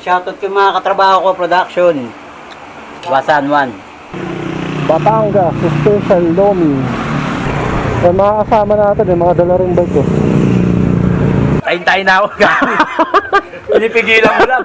shoutout ko mga katrabaho ko, production. Wasan 1. Batangas, Special Lomi. Yung mga kasama natin, yung mga dala rin bike ko. Tayo na ako. Pinipigilan mo lang.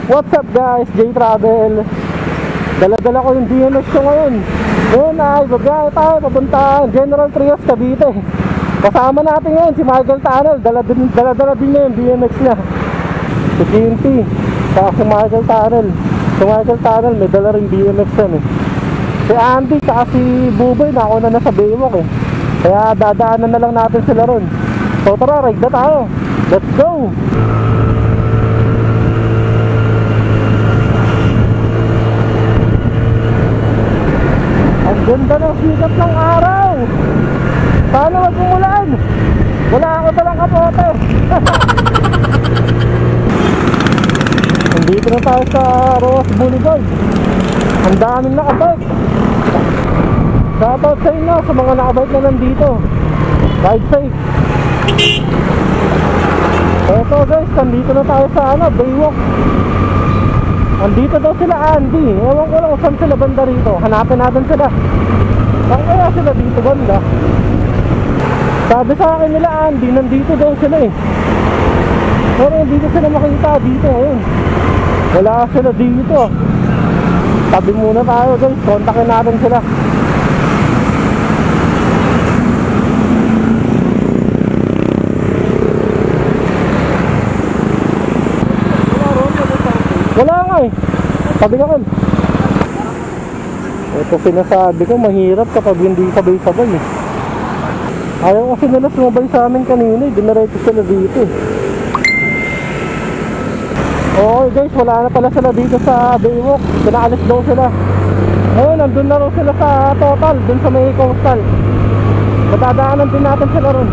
What's up guys, J-Travel. Dala-dala ko yung DMX ko ngayon. Ngayon ay babiyahe tayo papunta General Trias, Cavite. Kasama natin ngayon si Michael Tunnel. Dala-dala din niya yung DMX niya. Si GMT saka si Michael Tunnel. Si Michael Tunnel may dala rin DMX yan eh. Si Andy saka si Buboy nauna na sa Baywalk eh. Kaya dadaanan na lang natin sila ron. So tara, ride na tayo. Let's go! Ang ganda ng sikat ng araw. Sana wag umulan. Wala ako talang kapote. Nandito na tayo sa Roas Boulevard. Ang daming nakabike. Shoutout sa inyo sa mga nakabike na nandito. Ride safe. Eto guys, nandito na tayo sa Baywalk. Andito daw sila Andy. Ewan ko lang kung saan sila banda rito. Hanapin natin sila. Saan kaya sila dito banda? Sabi sa akin nila Andy, nandito daw sila eh. Pero hindi ko sila makita dito ngayon. Wala sila dito. Tabi muna tayo guys. Kontakin natin sila. Wala nga eh. Sabi ka man. Ito sinasabi ko, mahirap kapag hindi sabay-sabay eh. Ayaw kasi nila sumabay sa amin kanina eh. Dinareto sila dito eh. Okay guys, wala na pala sila dito sa Baywalk. Pinaalis daw sila. Ngayon, nandun na raw sila sa Total. Dun sa may Coastal. Matadaanan din natin sila ron.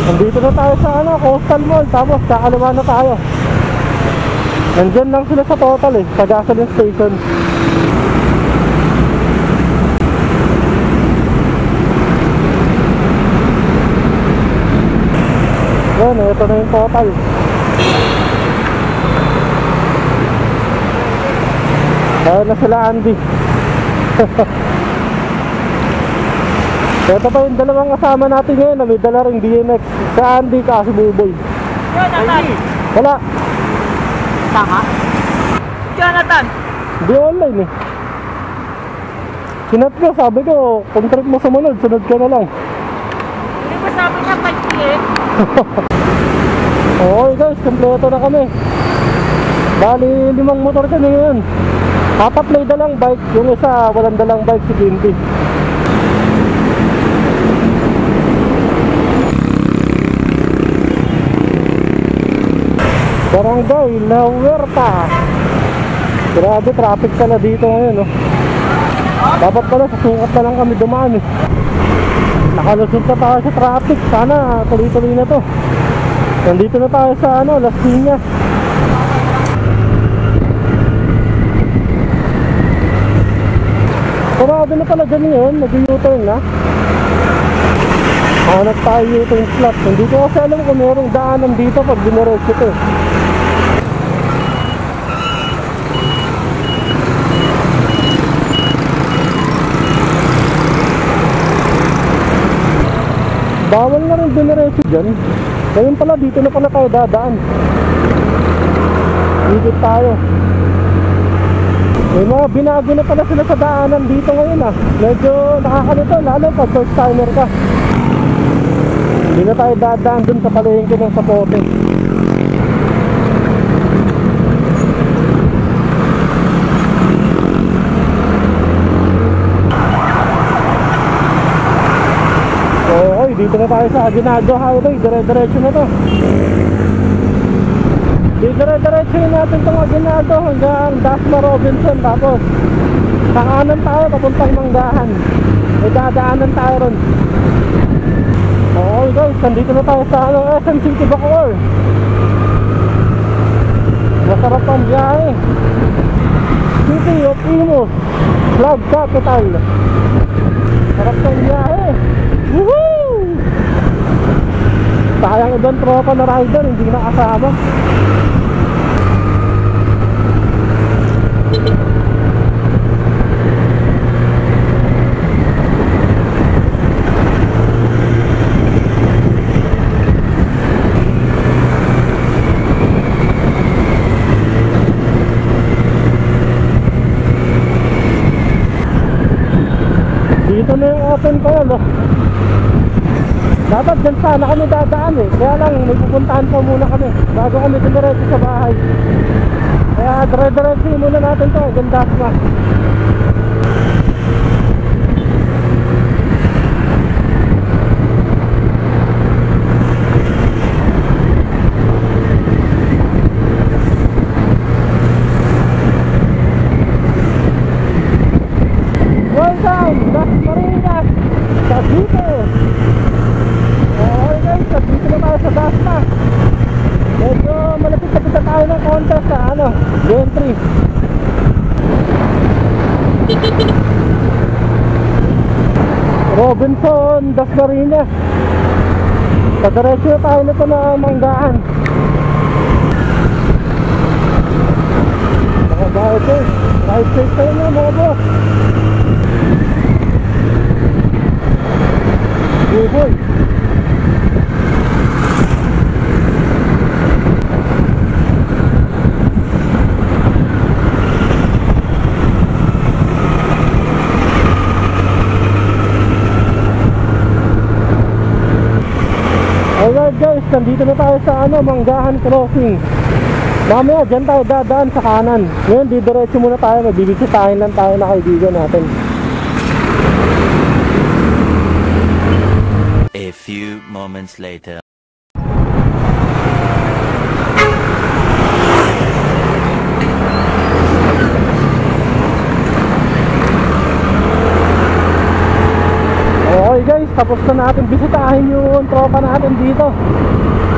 Nandito na tayo sa Coastal Mall. Tapos kakaliwa na tayo. Nandyan lang sila sa Total eh, sa gasoline station. Yan, ito na yung Total. Kaya na sila Andy. Ito pa yung dalawang kasama natin ngayon na may dala ring DMX. Si Andy ka si Buboy. Jonathan! Wala. Saka? Jonathan! Hindi online eh. Sinat ko, sabi ko, kung trip mo sumunod, sunod ka na lang. Hindi ba sabi niya 5 PM? Okay guys, kompleto na kami. Bali 5 motor kami ngayon. 4 may dalang bike, yung isa walang dalang bike si Ginty. Barangay La Huerta. Grabe, traffic pala dito ngayon, no? Dapat pala sa sukat na lang kami dumaan eh. Nakalusot na tayo sa traffic. Sana tuloy-tuloy na to. Nandito na tayo sa Las Piñas. Sarado na pala dyan ngayon. Nag-U-turn na. Hanap tayo U-turn slot. Hindi ko kasi alam kung merong daanan dito pag diniretso ito. Bawal na rin diniretso dyan. Ngayon pala dito na pala tayo dadaan. Dito tayo. May mga binago na pala sila sa daanan dito ngayon ah. Medyo nakakalito lalo pag first timer ka. Hindi na tayo dadaan dun sa palengke ng Sapote. Dito na tayo sa Aguinaldo Highway. Dire-diretso na to. Dire-diretso natin itong Aguinaldo hanggang Dasma Robinson. Tapos kakanan tayo papuntang Manggahan. May dadaanan tayo ron. Okay guys, nandito na tayo sa SM City Bacoor. Masarap ang biyahe. City of Imus, Flag Capital. Sarap ang biyahe. Woohoo! Sayang ibang tropa na rider, hindi nakasama. Dito na yung open ko yun, no? Dapat dyan sana kami dadaan eh. Kaya lang, may pupuntahan pa muna kami bago kami dumiretso sa bahay. Kaya dire-diretso muna natin to, ganda pa. Welcome, Dasmariñas, Cavite. Okay guys, dito na tayo sa Dasma. Medyo malapit-lapit na tayo ng konti sa Gentry. Robinson, Dasmariñas. Sa diretso na tayo nito na Manggahan. Mga guys, ride safe tayo na mga boss. Hey boy. Alright guys, nandito na tayo sa Manggahan Crossing. Mamaya dyan tayo dadaan sa kanan. Ngayon didiretso muna tayo, magbibisitahin lang tayo na kaibigan natin. A few moments later. Okay guys, tapos na natin bisitahin yung tropa natin dito.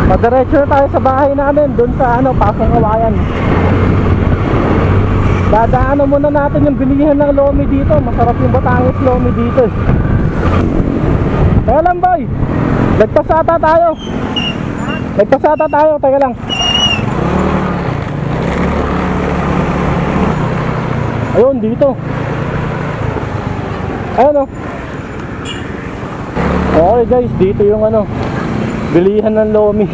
Padiretso na tayo sa bahay namin, dun sa Pasong Kawayan. Dadaanan muna natin yung bilihan ng lomi dito. Masarap yung Batangas lomi dito eh. Teka lang boy, nagpasata tayo. Nagpasata tayo, teka lang. Ayun, dito. Ayun o. Okay guys, dito yung bilihan ng lomi.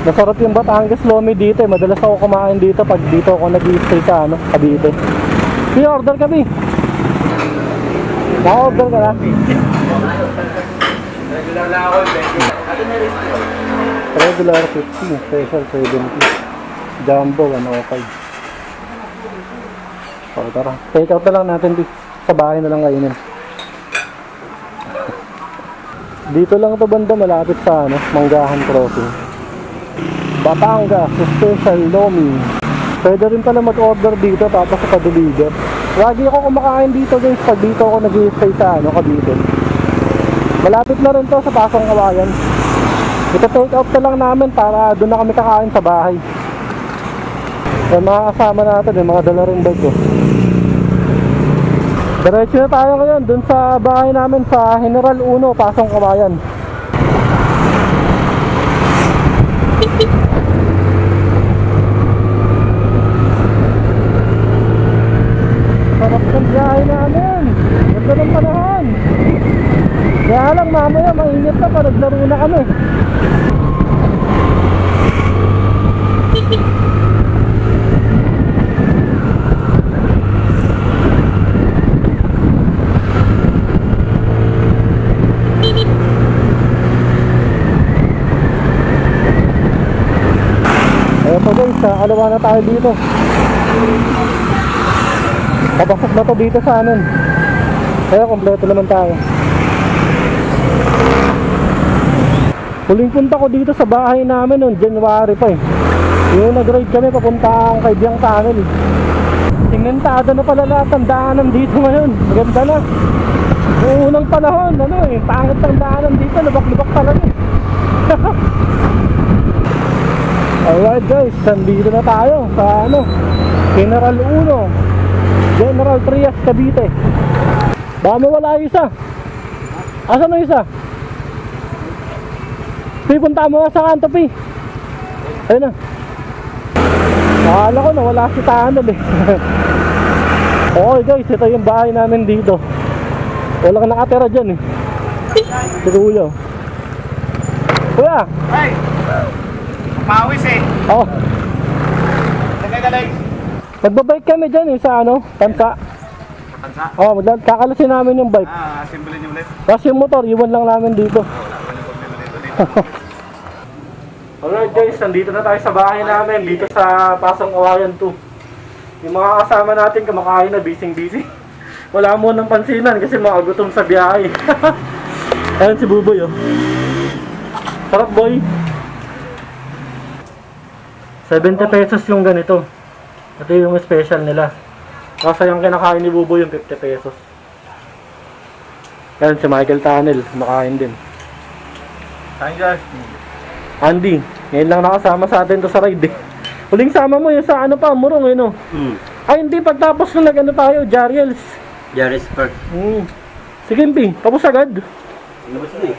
Masarap yung Batangas lomi dito eh. Madalas ako kumain dito pag dito ako nag-i-stay sa Cavite. Pi-order kami. Na-order ka na? Regular lang ako, Regular 15, special 70. Jumbo 105. So tara, take out na lang natin sa bahay na lang kainin. Dito lang ito banda, malapit sa Manggahan Crossing. Batangas special lomi. Pwede rin pala mag-order dito tapos sa pa-deliver. Lagi ako kumakain dito guys pag dito ako nag-i-stay sa Cavite. Malapit na rin to sa Pasong Kawayan. Ito take out na lang namin para doon na kami kakain sa bahay. Yung mga kasama natin, yung mga dala rin bag ko. Diretso na tayo ngayon doon sa bahay namin sa General 1, Pasong Kawayan. Sarap ng biyahe namin. Ganda ng panahon. Kaya lang mamaya mainit na pa, naglaro na kami. Ayan po guys, alawa na tayo dito. Papasok na to dito sa amin. Kaya kompleto naman tayo. Huling punta ko dito sa bahay namin noon, January pa eh. Yung nag-ride kami papunta ang Kaibyang Tunnel. Inventado na pala lahat ang daanan dito ngayon. Maganda na. Noong unang panahon, pangit ang daanan dito, lubak-lubak talaga. Alright guys, nandito na tayo sa General 1, General Trias, Cavite. Baka mawala yung isa. Asan na isa? Pipunta mo sa kanto, Pi. Ayun na. Akala ko nawala si Tunnel eh. Okay guys, ito yung bahay namin dito. Walang nakatira dyan eh. Si Kuya. Kuya! Ay! Pawis eh. Oh, Nagagaling. magbabike kami dyan eh sa Tansa. Tansa? Oh, kakalasin namin yung bike. Assemble niyo ulit. Kasi yung motor, iwan lang namin dito. Alright guys, nandito na tayo sa bahay namin. Dito sa Pasong Kawayan 2. Yung mga kasama natin kumakain na, busy. Wala mo nang pansinan kasi mga gutom sa biyahe. Ayan si Buboy oh. Sarap boy. 70 pesos yung ganito. Ito yung special nila. Kasi yung kinakain ni Buboy yung 50 pesos. Ayan si Michael Tunnel, kumakain din. Hi guys. Andy, ngayon lang nakasama sa atin to sa ride eh. Huling sama mo yung sa Murong eh no? Ay hindi, pagtapos na tayo, Jariels. Jaris Park. Sige Mpi, tapos agad. Labas na eh.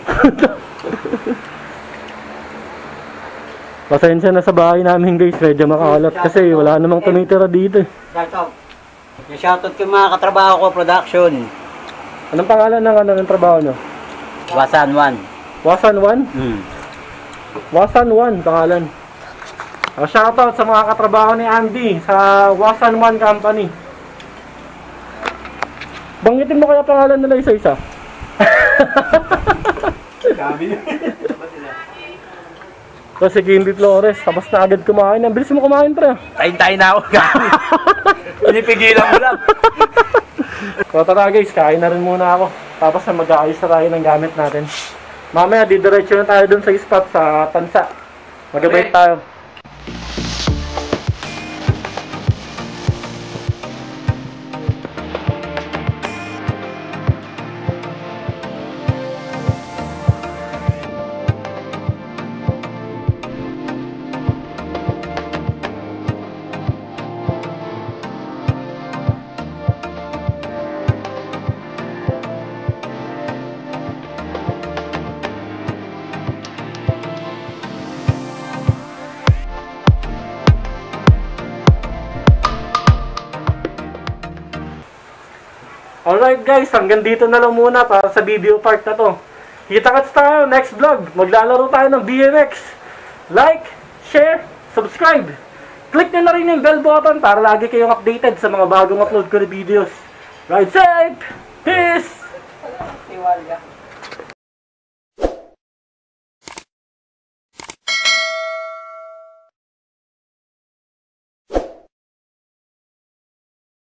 Pasensya na sa bahay namin guys, medyo makalat kasi wala namang tumitira dito eh. Shoutout. Yung shoutout ko yung mga katrabaho ko, production. Anong pangalan ng trabaho nyo? Wasan 1. Wasan 1? Wasan 1 pangalan. Shoutout sa mga katrabaho ni Andy sa Wasan 1 Company. Banggitin mo kaya pangalan nila isa-isa. So si Kimby Flores, tapos na agad kumain. Ang bilis mo kumain, pre. Tayin-tayin na ako. Pinipigilan mo lang. So tara guys, kain na rin muna ako. Tapos na mag-aayos na tayo ng gamit natin. Mamaya didiretso na tayo dun sa spot sa Tansa. Mag-bike tayo. Alright guys, hanggang dito na lang muna para sa video part na to. Kita-kits tayo next vlog. Maglalaro tayo ng BMX. Like, share, subscribe. Click nyo na rin yung bell button para lagi kayong updated sa mga bagong upload ko na videos. Ride safe! Peace!